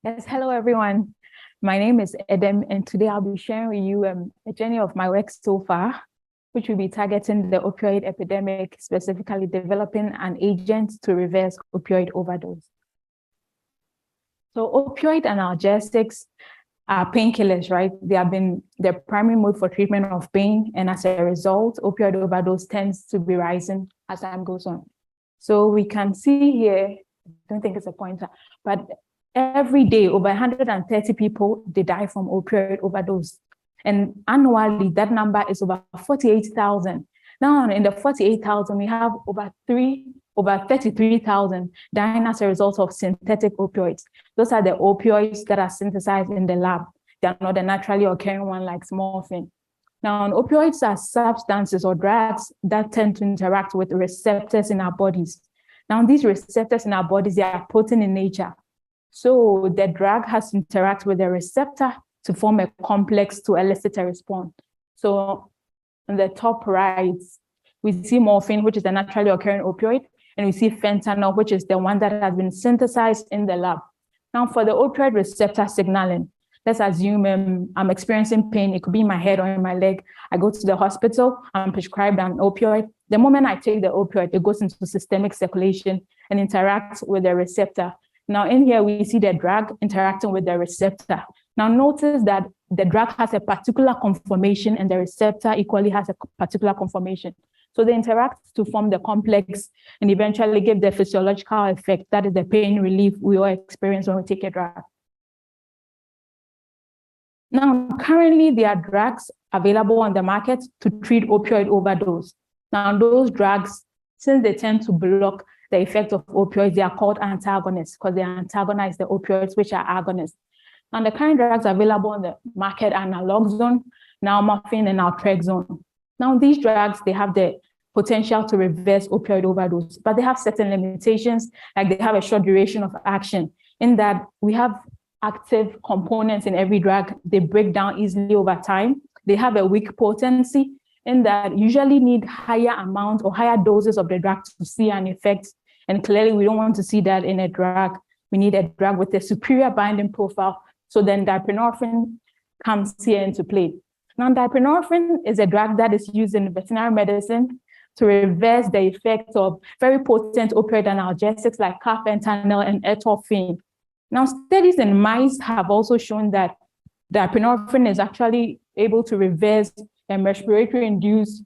Yes, hello everyone. My name is Edem, and today I'll be sharing with you a journey of my work so far, which will be targeting the opioid epidemic, specifically developing an agent to reverse opioid overdose. So opioid analgesics are painkillers, right? They have been the primary mode for treatment of pain, and as a result, opioid overdose tends to be rising as time goes on. So we can see here, I don't think it's a pointer, but every day, over 130 people, they die from opioid overdose. And annually, that number is over 48,000. Now, in the 48,000, we have over 33,000 dying as a result of synthetic opioids. Those are the opioids that are synthesized in the lab. They are not the naturally occurring one like morphine. Now, opioids are substances or drugs that tend to interact with receptors in our bodies. Now, these receptors in our bodies, they are protein in nature. So the drug has to interact with the receptor to form a complex to elicit a response. So on the top right, we see morphine, which is a naturally occurring opioid, and we see fentanyl, which is the one that has been synthesized in the lab. Now for the opioid receptor signaling, let's assume I'm experiencing pain. It could be in my head or in my leg. I go to the hospital, I'm prescribed an opioid. The moment I take the opioid, it goes into systemic circulation and interacts with the receptor. Now in here, we see the drug interacting with the receptor. Now notice that the drug has a particular conformation and the receptor equally has a particular conformation. So they interact to form the complex and eventually give the physiological effect, that is the pain relief we all experience when we take a drug. Now, currently there are drugs available on the market to treat opioid overdose. Now those drugs, since they tend to block the effect of opioids, they are called antagonists because they antagonize the opioids, which are agonists. And the current drugs available on the market are naloxone, morphine, and naltrexone. Now, these drugs, they have the potential to reverse opioid overdose, but they have certain limitations, like they have a short duration of action, in that we have active components in every drug. They break down easily over time. They have a weak potency, in that usually need higher amounts or higher doses of the drug to see an effect. And clearly, we don't want to see that in a drug. We need a drug with a superior binding profile. So then buprenorphine comes here into play. Now, buprenorphine is a drug that is used in veterinary medicine to reverse the effects of very potent opioid analgesics like carfentanil and atropine. Now, studies in mice have also shown that buprenorphine is actually able to reverse respiratory-induced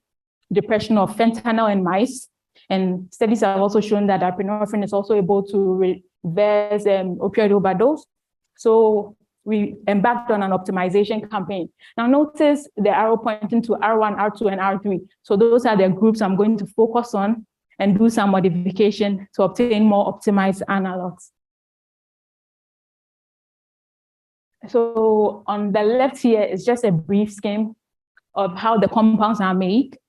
depression of fentanyl in mice. And studies have also shown that buprenorphine is also able to reverse opioid overdose. So we embarked on an optimization campaign. Now notice the arrow pointing to R1, R2, and R3. So those are the groups I'm going to focus on and do some modification to obtain more optimized analogs. So on the left here is just a brief scheme of how the compounds are made.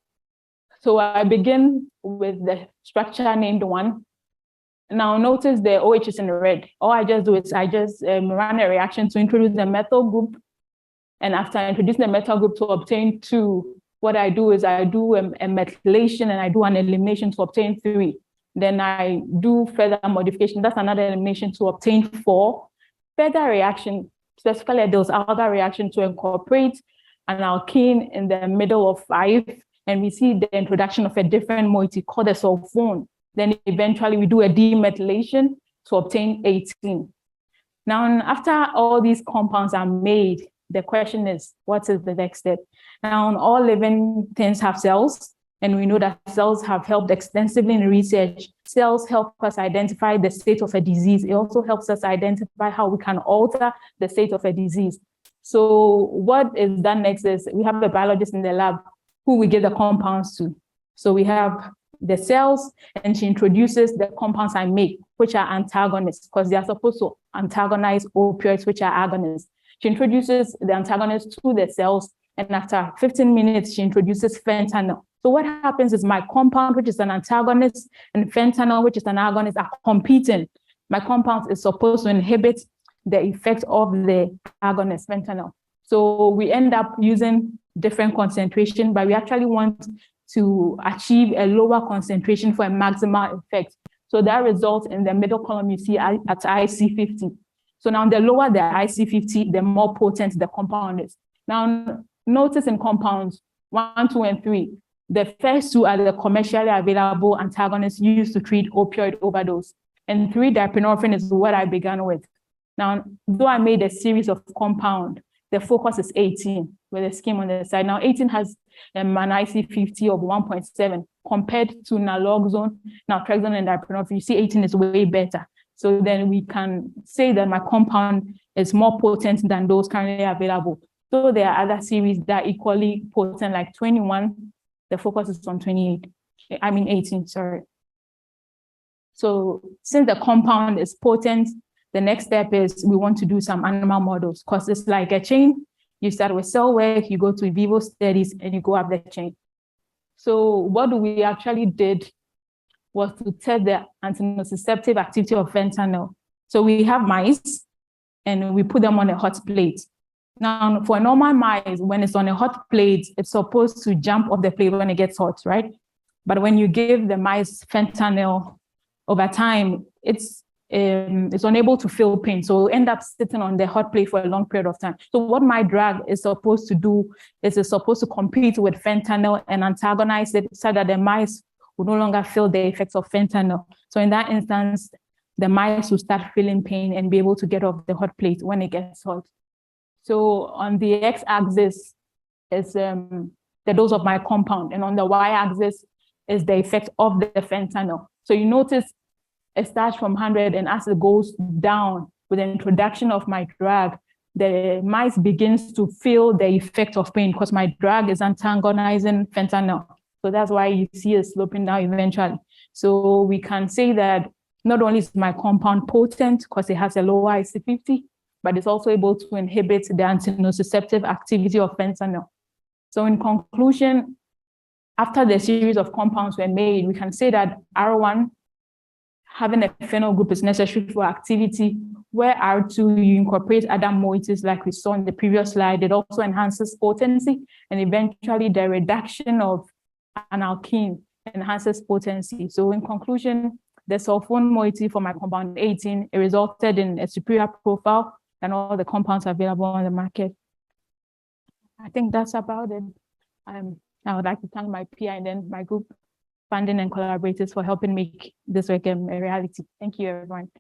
So I begin with the structure named 1. Now notice the OH is in red. All I just do is I just run a reaction to introduce the methyl group. And after I introduce the methyl group to obtain 2, what I do is I do a methylation and I do an elimination to obtain 3. Then I do further modification. That's another elimination to obtain 4. Further reaction, specifically those other reaction to incorporate an alkene in the middle of 5. And we see the introduction of a different moiety called a sulfone. Then eventually we do a demethylation to obtain 18. Now, after all these compounds are made, the question is, what is the next step? Now, all living things have cells, and we know that cells have helped extensively in research. Cells help us identify the state of a disease. It also helps us identify how we can alter the state of a disease. So what is done next is we have a biologist in the lab who we give the compounds to. So we have the cells, and she introduces the compounds I make, which are antagonists, because they are supposed to antagonize opioids, which are agonists. She introduces the antagonists to the cells, and after 15 minutes, she introduces fentanyl. So what happens is my compound, which is an antagonist, and fentanyl, which is an agonist, are competing. My compound is supposed to inhibit the effect of the agonist, fentanyl. So we end up using different concentration, but we actually want to achieve a lower concentration for a maximal effect. So that results in the middle column you see at IC50. So now the lower the IC50, the more potent the compound is. Now notice in compounds 1, 2, and 3, the first 2 are the commercially available antagonists used to treat opioid overdose. And 3-diapinephrine is what I began with. Now, though I made a series of compound, the focus is 18 with a scheme on the side. Now, 18 has an IC50 of 1.7 compared to naloxone, naltrexone, and diapinephrine. You see 18 is way better. So then we can say that my compound is more potent than those currently available. So there are other series that are equally potent, like 21. The focus is on 18, sorry. So since the compound is potent, the next step is we want to do some animal models, because it's like a chain. You start with cell work, you go to in vivo studies, and you go up the chain. So what we actually did was to test the antinociceptive activity of fentanyl. So we have mice, and we put them on a hot plate. Now, for normal mice, when it's on a hot plate, it's supposed to jump off the plate when it gets hot, right? But when you give the mice fentanyl, over time, it's unable to feel pain. So we'll end up sitting on the hot plate for a long period of time. So what my drug is supposed to do is it's supposed to compete with fentanyl and antagonize it so that the mice will no longer feel the effects of fentanyl. So in that instance, the mice will start feeling pain and be able to get off the hot plate when it gets hot. So on the x-axis is the dose of my compound, and on the y-axis is the effect of the fentanyl. So you notice it starts from 100, and as it goes down with the introduction of my drug, the mice begins to feel the effect of pain because my drug is antagonizing fentanyl. So that's why you see it sloping down eventually. So we can say that not only is my compound potent because it has a lower IC50, but it's also able to inhibit the antinociceptive activity of fentanyl. So in conclusion, after the series of compounds were made, we can say that R1, having a phenyl group, is necessary for activity, where R2, you incorporate other moieties like we saw in the previous slide. It also enhances potency, and eventually the reduction of an alkene enhances potency. So in conclusion, the sulfone moiety for my compound 18, it resulted in a superior profile than all the compounds available on the market. I think that's about it. I would like to thank my PI and then my group funding and collaborators for helping make this work a reality. Thank you, everyone.